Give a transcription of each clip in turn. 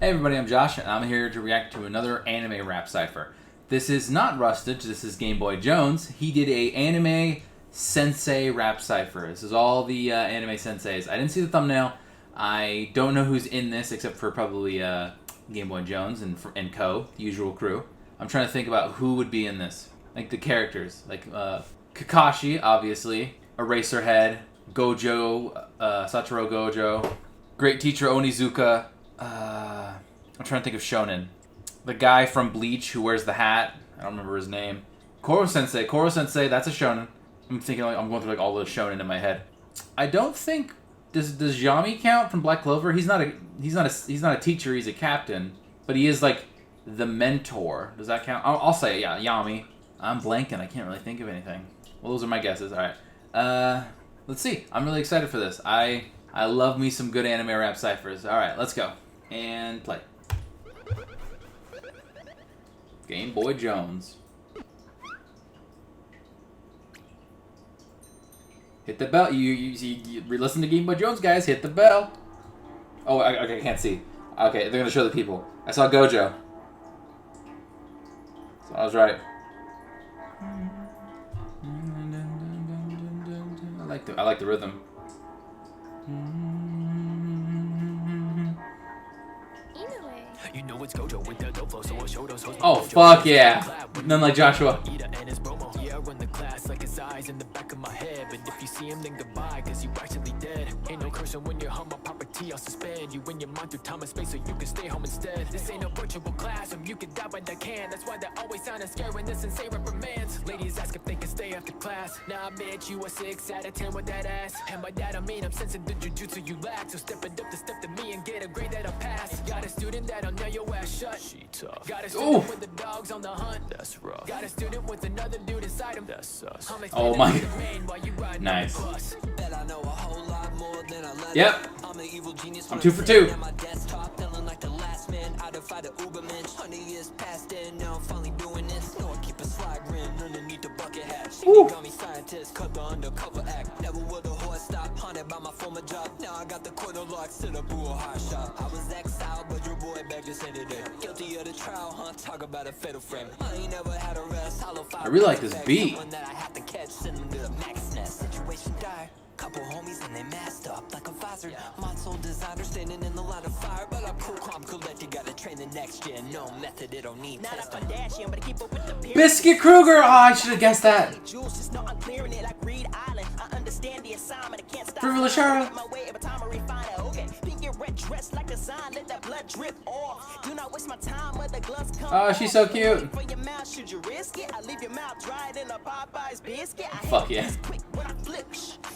Hey everybody, I'm Josh, and I'm here to react to another anime rap cipher. This is not Rustage, this is Game Boy Jones. He did a anime Sensei rap cipher. This is all the anime senseis. I didn't see the thumbnail. I don't know who's in this except for probably Game Boy Jones and co, the usual crew. I'm trying to think about who would be in this. Like the characters. Like Kakashi, obviously. Eraserhead. Gojo. Satoru Gojo. Great Teacher Onizuka. I'm trying to think of shonen. The guy from Bleach who wears the hat. I don't remember his name. Koro Sensei. Koro Sensei, that's a shonen. I'm thinking like I'm going through like all the shonen in my head. I don't think does Yami count from Black Clover? He's not a teacher, he's a captain, but he is like the mentor. Does that count? I'll say it, yeah, Yami. I'm blanking. I can't really think of anything. Well, those are my guesses. All right. Let's see. I'm really excited for this. I love me some good anime rap ciphers. All right, let's go. And play. Game Boy Jones. Hit the bell. You listen to Game Boy Jones, guys. Hit the bell. Oh, okay, I can't see. Okay, they're going to show the people. I saw Gojo. So I was right. I like the rhythm. Oh fuck yeah! None like Joshua. In the back of my head, but if you see him, then goodbye, cause you actually dead. Ain't no cursing when you're home, my property, I'll suspend you in your mind through time and space so you can stay home instead. This ain't no virtual classroom, you can die when they can. That's why they're always sounding scared when this Sensei reprimands. Ladies ask if they can stay after class. Nah, bitch, you a 6 out of 10 with that ass. And by that I mean I'm sensing the jujutsu you lack. So step it up to step to me and get a grade that'll pass. Got a student that'll nail your ass shut. She tough. Got a student with the dogs on the hunt. That's rough. Got a student with another dude inside him. That's sus. Oh my. Nice. Yep. I'm 2 for 2. Woo. I really like this beat. Couple homies and they masked up like a visor. Monsoul designer standing in the line of fire, but I'm cool, calm, collected. Gotta train the next gen. No method, it don't need test. Biscuit Kruger. Oh, I should have guessed that. Frivolous Shara. Oh, she's so cute. Fuck yeah.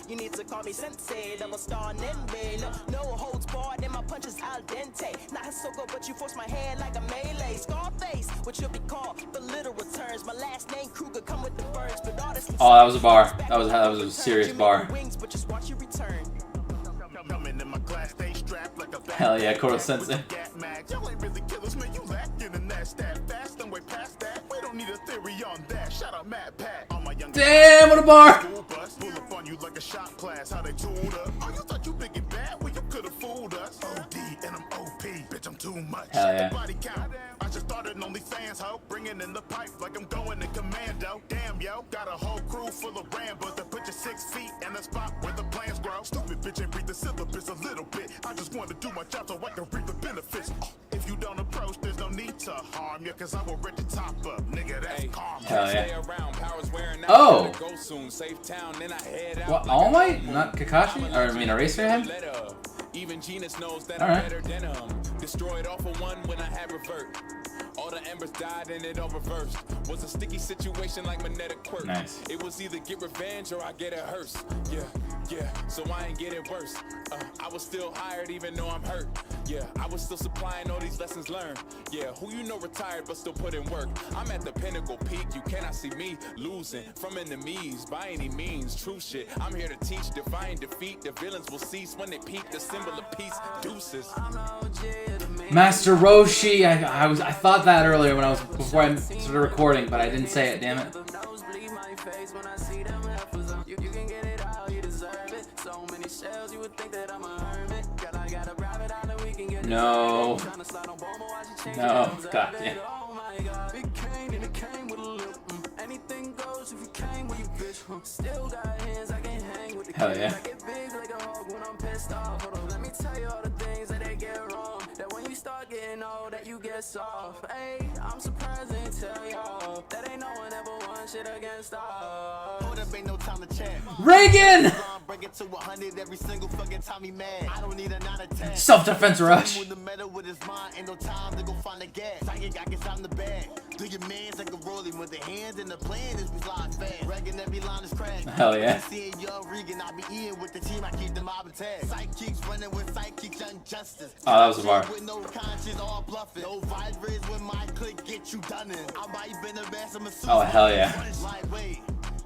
You need to call me Sensei, double star Nende. No holds barred, and my punches al dente. Not so good, but you force my hand like a melee. Scarface, what you'll be called for little returns. My last name Kruger, come with the birds, but oh, that was a bar. That was a serious bar. Hell yeah, Koro Sensei. Damn, what a bar! Like a shot class, how they tooled up. Oh, you thought you big and bad? Well, you could have fooled us. OD and I'm OP, bitch, I'm too much. Hell yeah. I just started OnlyFans, ho. Bringing in the pipe like I'm going in commando. Damn, yo, got a whole crew full of Rambos that put you 6 feet in the spot where the plans grow. Stupid bitch ain't read the syllabus a little bit. I just want to do my job so I can reap the benefits. If you don't approach, there's no need to harm you, cause I will rip the top up, nigga. That's calm. Hell yeah. Oh! What, All Might? Not Kakashi? Or I mean Eraserhead? Even Genus knows that I'm better than destroyed all for one when I had revert. All the embers died and it all reversed. Was a sticky situation like magnetic quirk. Nice. It was either get revenge or I get a hearse. Yeah, so I ain't get it worse. I was still hired even though I'm hurt. Yeah, I was still supplying all these lessons learned. Yeah, who you know retired but still put in work. I'm at the pinnacle peak, you cannot see me losing from enemies by any means. True shit, I'm here to teach, defying defeat. The villains will cease when they peak, the symbol of peace, deuces. Master Roshi, I thought that earlier before I started recording, but I didn't say it, damn it. No. No. God damn. Hell yeah. I'm surprised they tell y'all that ain't no one ever won shit against us. Hold up, ain't no time to chat. Reagan! Break it to 100 every single fucking time he mad. I don't need a 9 attack. Self-defense rush. With the metal with his mind, ain't no time to go find the gas. Psychic, I guess I'm the bag. Do your mans like a rolling with the hands, and the plan is we slide fast. Reagan, every line is cracked. Hell yeah. Seeing young Regan, I be eating with the team, I keep the mob intact. Sidekicks running with sidekicks, young justice. Oh, that was a bar. With no conscience, all bluffing. No vibrates with my click, get you done in. I might been the best of my suit. Oh, hell yeah. Lightweight.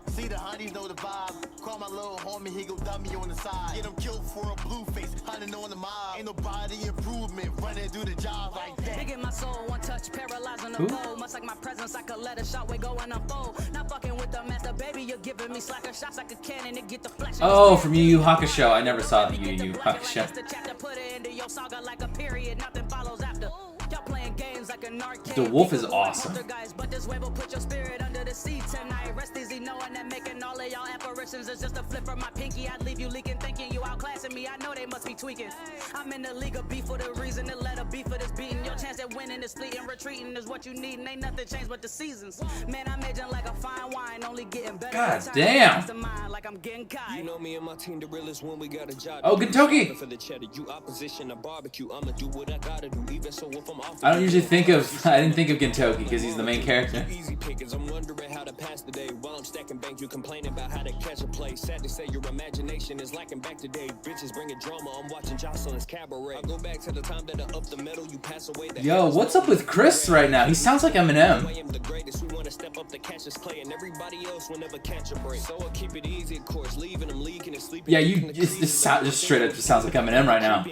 See the honeys know the vibe. Call my little homie, he go dummy on the side. Get him killed for a blue face, hunting on the mob. Ain't nobody improvement, running through the job like that. Digging my soul, one touch, paralyzing the foe. Much like my presence, I could let a shot, we go and unfold. Not fucking with the master, baby, you're giving me slacker shots like a cannon to get the flash. Oh, from Yu Yu Hakusho. I never saw the Yu Yu Hakusho. The wolf is awesome. I'm in the league of beef for the reason to let a beef for this beating. Your chance at winning is fleeting, retreating is what you need, and ain't nothing changed but the seasons. Man, I'm aging like a fine wine, only getting better. God damn. You know me and my team, the realest when we got a job. Oh, Kentucky. For the cheddar, you opposition, a barbecue. I'ma do what I gotta do, even so if I'm off. I don't usually think of. I didn't think of Kentucky because he's the main character. Easy pickings. I'm wondering how to pass the day while I'm stacking bank. You complaining about how to catch a play. Sad to say your imagination is lacking back today. Bitches bringing drama. I'm watching Jocelyn's cabaret. I go back to the time that I up the metal. You pass away. Yo, what's up with Chris right now? He sounds like Eminem. I am the greatest. We want to step up to catch this play, and everybody else will never catch a break. So I'll keep it easy, of course. Leaving them leaking and sleeping. Yeah, you just straight up just sounds like Eminem right now.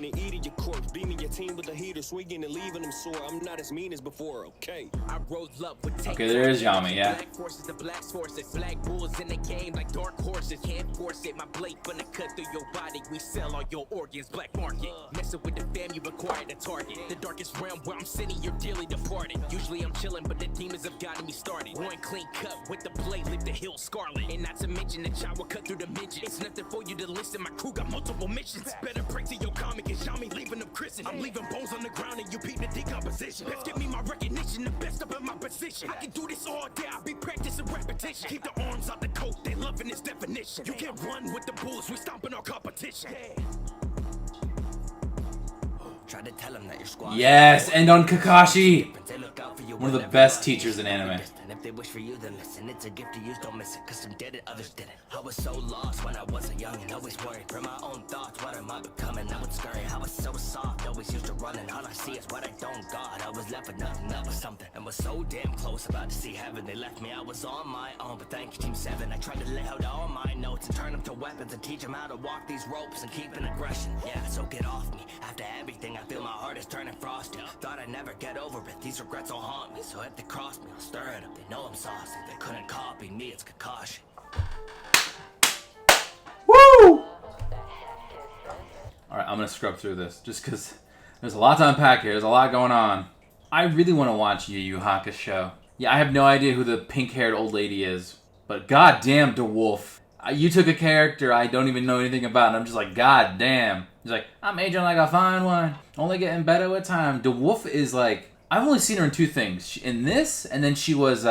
Okay, there is Yami, yeah. Black forces, the black forces, black bulls in the game like dark horses. Can't force it. My blade gonna cut through your body. We sell all your organs, black market. Messing with the fam, you require the target. The darkest realm where I'm sitting, you're dearly departed. Usually I'm chilling, but the demons have gotten me started. One clean cut with the blade, leave the hill scarlet. And not to mention the child will cut through the midget. It's nothing for you to listen. My crew got multiple missions. Better break to your comic and Yami leaving them christened. I'm leaving bones on the ground and you peep the decomposition. Let's give me my recognition, the best up in my position. I can do this all day, I'll be practicing repetition. Keep the arms out the coat, they loving this definition. You can't run with the bulls, we stomping our competition. Try to tell them that your squad. Yes, and on Kakashi. One of the best teachers in anime. If they wish for you, then listen. It's a gift to use, don't miss it. Cause some did it, others didn't. I was so lost when I wasn't young and always worried for my own thoughts. What am I becoming? I would scurry. I was so soft, always used to run, and all I see is what I don't got. I was left with nothing, that was something. And was so damn close, about to see heaven. They left me, I was on my own. But thank you, Team 7. I tried to lay out all my notes and turn them to weapons and teach them how to walk these ropes and keep an aggression. Yeah, so get off me. After everything, I feel my heart is turning frosty. Thought I'd never get over it. These regrets will haunt me. So if they cross me, I'll stir it up. They know I'm saucy. They couldn't copy me, it's Kakashi. Woo! Alright, I'm gonna scrub through this just because there's a lot to unpack here. There's a lot going on. I really want to watch Yu Yu Hakusho. Yeah, I have no idea who the pink-haired old lady is, but goddamn, DeWolf. You took a character I don't even know anything about, and I'm just like, god damn. He's like, I'm aging like a fine wine, only getting better with time. DeWolf is like, I've only seen her in two things. In this, and then she was,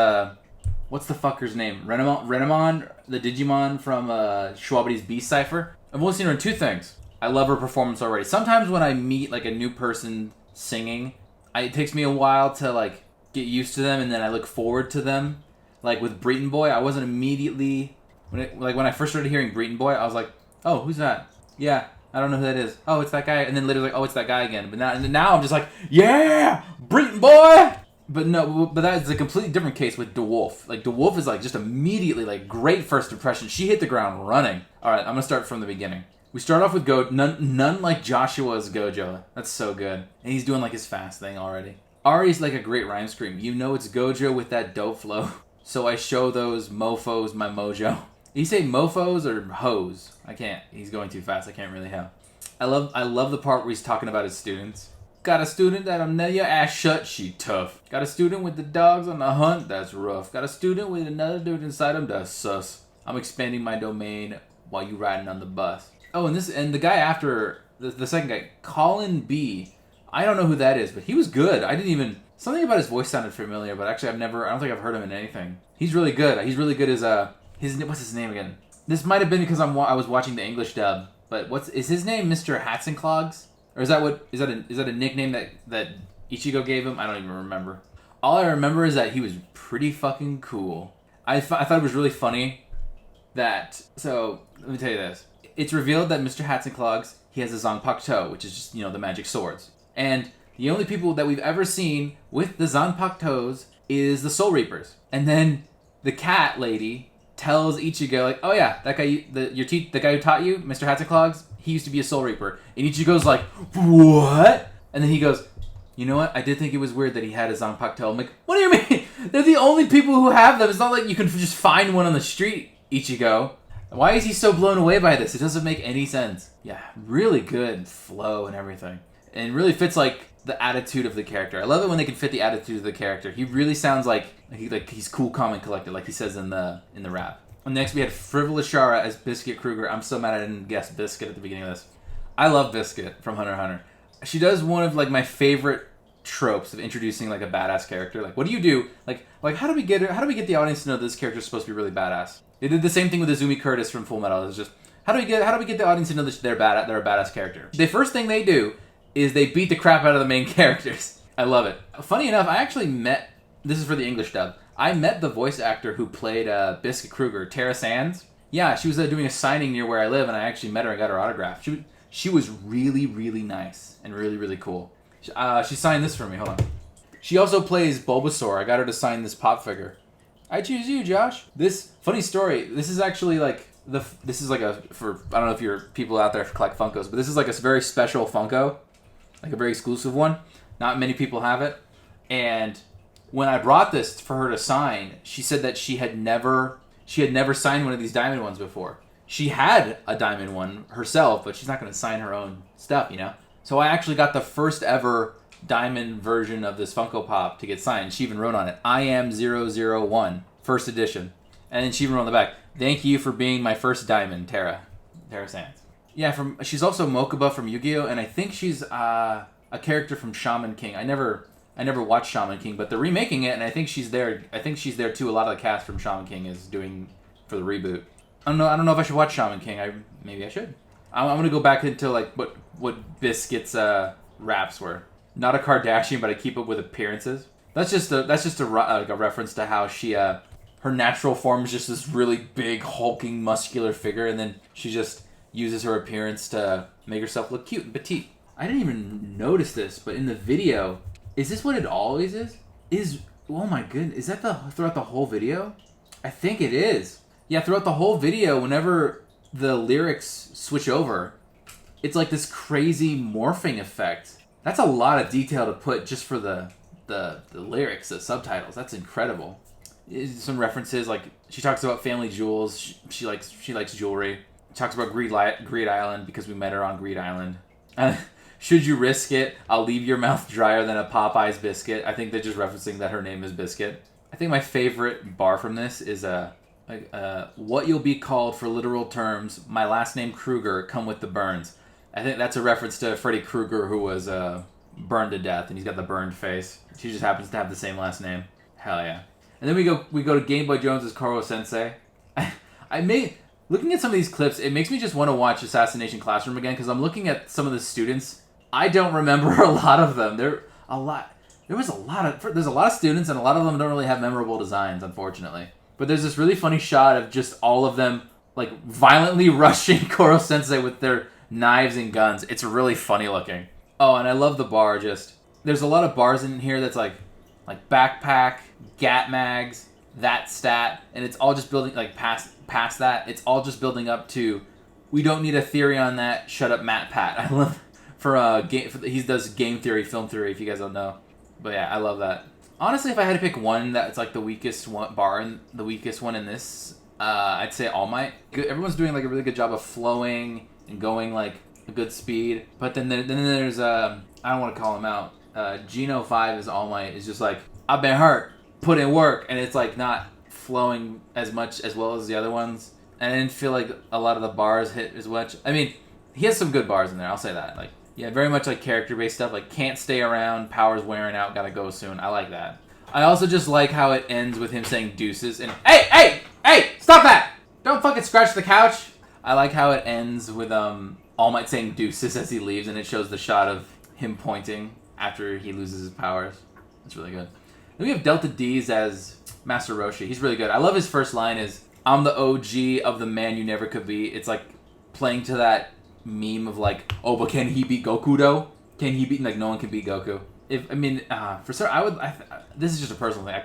what's the fucker's name? Renamon, the Digimon from Schwabity's Beast Cipher. I've only seen her in two things. I love her performance already. Sometimes when I meet like a new person singing, it takes me a while to like get used to them, and then I look forward to them. Like with Breton Boy, I wasn't immediately when I first started hearing Breton Boy, I was like, oh, who's that? Yeah, I don't know who that is. Oh, it's that guy. And then later like, oh, it's that guy again. But now I'm just like, yeah, Breton Boy. But that is a completely different case with DeWolf. Like DeWolf is like just immediately like great first impression. She hit the ground running. All right, I'm gonna start from the beginning. We start off with none like Joshua's Gojo. That's so good. And he's doing like his fast thing already. Ari's like a great rhyme scream. You know it's Gojo with that dope flow. So I show those mofos my mojo. Did he say mofos or hoes? I can't. He's going too fast. I can't really have. I love the part where he's talking about his students. Got a student that'll nail your ass shut, she tough. Got a student with the dogs on the hunt, that's rough. Got a student with another dude inside him, that's sus. I'm expanding my domain while you riding on the bus. Oh, and the guy after, the second guy, Colin B. I don't know who that is, but he was good. Something about his voice sounded familiar, but actually I don't think I've heard him in anything. He's really good. He's really good as what's his name again? This might have been because I was watching the English dub, but is his name Mr. Hatzenclogs? Or is that a nickname that Ichigo gave him? I don't even remember. All I remember is that he was pretty fucking cool. I thought it was really funny that, so let me tell you this. It's revealed that Mr. Hatzenclogs, he has a Zanpakuto, which is just, the magic swords. And the only people that we've ever seen with the Zanpakutos is the Soul Reapers. And then the cat lady tells Ichigo, like, oh yeah, that guy, the guy who taught you, Mr. Hatzenclogs, he used to be a Soul Reaper. And Ichigo's like, what? And then he goes, you know what? I did think it was weird that he had a Zanpakuto. I'm like, what do you mean? They're the only people who have them. It's not like you can just find one on the street, Ichigo. Why is he so blown away by this? It doesn't make any sense. Yeah, really good flow and everything. And really fits, like, the attitude of the character. I love it when they can fit the attitude of the character. He really sounds like he's cool, calm, and collected, like he says in the rap. And next we had Frivolous Shara as Biscuit Kruger. I'm so mad I didn't guess Biscuit at the beginning of this. I love Biscuit from Hunter x Hunter. She does one of, like, my favorite tropes of introducing, like, a badass character. Like, what do you do? Like how do we get the audience to know this character is supposed to be really badass? They did the same thing with Izumi Curtis from Full Metal. It's just how do we get the audience to know that they're a badass character? The first thing they do is they beat the crap out of the main characters. I love it. Funny enough, I actually met, this is for the English dub, I met the voice actor who played Biscuit Kruger, Tara Sands. Yeah, she was doing a signing near where I live, and I actually met her and got her autograph. She was really, really nice and really, really cool. She signed this for me, hold on. She also plays Bulbasaur. I got her to sign this pop figure. I choose you, Josh. This, funny story, this is actually like, I don't know if you're people out there who collect Funkos, but this is like a very special Funko. Like a very exclusive one. Not many people have it. And when I brought this for her to sign, she said that she had never signed one of these diamond ones before. She had a diamond one herself, but she's not going to sign her own stuff, So I actually got the first ever diamond version of this Funko Pop to get signed. She even wrote on it, I am 001, first edition. And then she even wrote on the back, thank you for being my first diamond, Tara Sands. Yeah, she's also Mokuba from Yu-Gi-Oh! And I think she's a character from Shaman King. I never watched Shaman King, but they're remaking it, and I think she's there. I think she's there too. A lot of the cast from Shaman King is doing for the reboot. I don't know if I should watch Shaman King. Maybe I should. I'm gonna go back into like what Biscuit's raps were. Not a Kardashian, but I keep up with appearances. That's just a reference to how she her natural form is just this really big hulking muscular figure, and then she just uses her appearance to make herself look cute and petite. I didn't even notice this, but in the video, is this what it always is? Oh my goodness, is that throughout the whole video? I think it is. Yeah, throughout the whole video, whenever the lyrics switch over, it's like this crazy morphing effect. That's a lot of detail to put just for the lyrics, the subtitles. That's incredible. Some references, like she talks about family jewels. She likes jewelry. Talks about Greed Island because we met her on Greed Island. Should you risk it? I'll leave your mouth drier than a Popeye's biscuit. I think they're just referencing that her name is Biscuit. I think my favorite bar from this is what you'll be called for literal terms. My last name Kruger. Come with the burns. I think that's a reference to Freddy Krueger, who was burned to death, and he's got the burned face. She just happens to have the same last name. Hell yeah! And then we go to Game Boy Jones as Koro Sensei. Looking at some of these clips, it makes me just want to watch Assassination Classroom again, because I'm looking at some of the students. I don't remember a lot of them. There's a lot of students, and a lot of them don't really have memorable designs, unfortunately. But there's this really funny shot of just all of them like violently rushing Koro Sensei with their knives and guns. It's really funny looking. Oh, and I love the bar. There's a lot of bars in here that's like backpack, gat mags, that stat, and it's all just building like past that. It's all just building up to, we don't need a theory on that. Shut up, Matt Pat. I love he does game theory, film theory. If you guys don't know, but yeah, I love that. Honestly, if I had to pick one that's like the weakest one bar and the weakest one in this, I'd say All Might. Everyone's doing like a really good job of flowing and going like a good speed, but then there's I don't want to call him out. Geno 5 is All Might is just like, I've been hurt, put in work, and it's like not flowing as much as well as the other ones. And I didn't feel like a lot of the bars hit as much. I mean, he has some good bars in there, I'll say that. Like, yeah, very much like character-based stuff, like can't stay around, power's wearing out, gotta go soon. I like that. I also just like how it ends with him saying deuces and hey, stop that! Don't fucking scratch the couch! I like how it ends with All Might saying deuces as he leaves, and it shows the shot of him pointing after he loses his powers. It's really good. Then we have Delta D's as Master Roshi. He's really good. I love his first line is, I'm the OG of the man you never could be. It's like playing to that meme of like, oh, but can he beat Goku though? Can he beat, like, no one can beat Goku? For certain, this is just a personal thing. I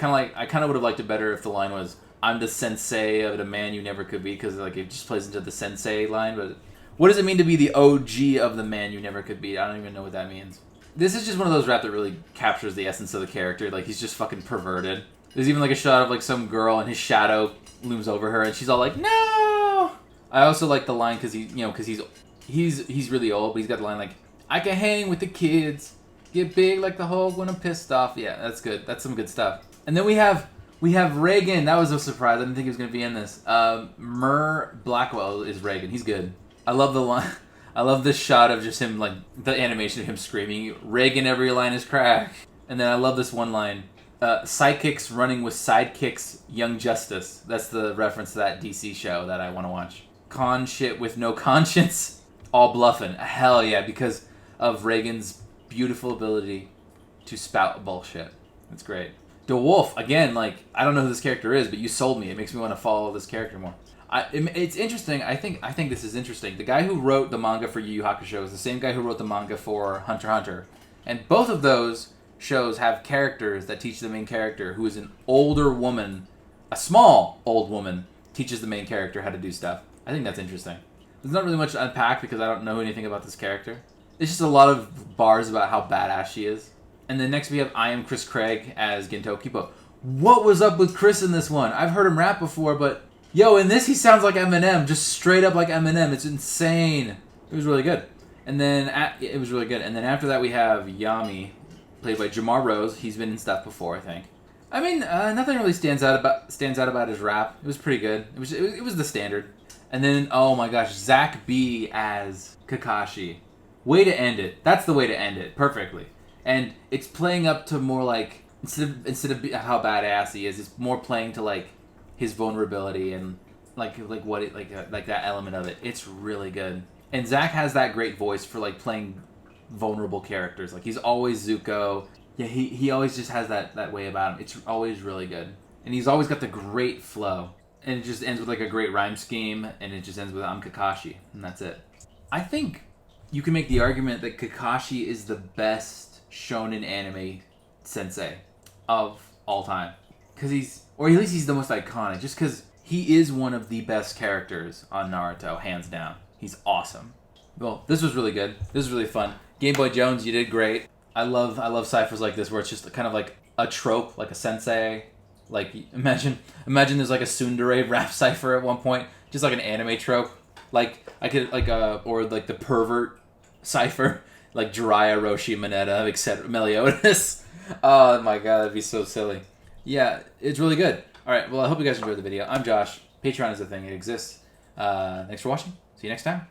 kind of would have liked it better if the line was, I'm the sensei of the man you never could be, because like it just plays into the sensei line. But what does it mean to be the OG of the man you never could be? I don't even know what that means. This is just one of those rap that really captures the essence of the character. Like, he's just fucking perverted. There's even like a shot of like some girl and his shadow looms over her, and she's all like, no! I also like the line because he's really old, but he's got the line like, I can hang with the kids, get big like the Hulk when I'm pissed off. Yeah, that's good. That's some good stuff. And then we have Reagan. That was a surprise. I didn't think he was going to be in this. Mur Blackwell is Reagan. He's good. I love the line. I love this shot of just him, like, the animation of him screaming, Reagan, every line is crack. And then I love this one line. Sidekicks running with sidekicks, Young Justice. That's the reference to that DC show that I want to watch. Con shit with no conscience. All bluffing. Hell yeah, because of Reagan's beautiful ability to spout bullshit. That's great. DeWolf, again, like, I don't know who this character is, but you sold me. It makes me want to follow this character more. It's interesting. I think this is interesting. The guy who wrote the manga for Yu Yu Hakusho is the same guy who wrote the manga for Hunter x Hunter. And both of those shows have characters that teach the main character, who is an older woman, a small old woman, teaches the main character how to do stuff. I think that's interesting. There's not really much to unpack because I don't know anything about this character. It's just a lot of bars about how badass she is. And then next we have I Am Chris Craig as Gento Kipo. What was up with Chris in this one? I've heard him rap before, but yo, in this he sounds like Eminem, just straight up like Eminem. It's insane. It was really good. And then it was really good. And then after that we have Yami, played by Jamar Rose. He's been in stuff before, I think. I mean, nothing really stands out about his rap. It was pretty good. It was the standard. And then, oh my gosh, Zach B as Kakashi. Way to end it. That's the way to end it perfectly. And it's playing up to more like, instead of how badass he is, it's more playing to like his vulnerability and like that element of it. It's really good. And Zach has that great voice for like playing vulnerable characters. Like, he's always Zuko. Yeah, he always just has that way about him. It's always really good. And he's always got the great flow. And it just ends with like a great rhyme scheme, and it just ends with I'm Kakashi, and that's it. I think you can make the argument that Kakashi is the best shonen anime sensei of all time. Or at least he's the most iconic, just because he is one of the best characters on Naruto, hands down. He's awesome. Well, this was really good. This was really fun. Game Boy Jones, you did great. I love ciphers like this where it's just kind of like a trope, like a sensei. Like, imagine there's like a tsundere rap cipher at one point, just like an anime trope. Like, I could or like the pervert cipher, like Jiraiya, Roshi, Mineta, etc. Meliodas. Oh my god, that'd be so silly. Yeah, it's really good. All right, well, I hope you guys enjoyed the video. I'm Josh. Patreon is a thing; it exists. Thanks for watching. See you next time.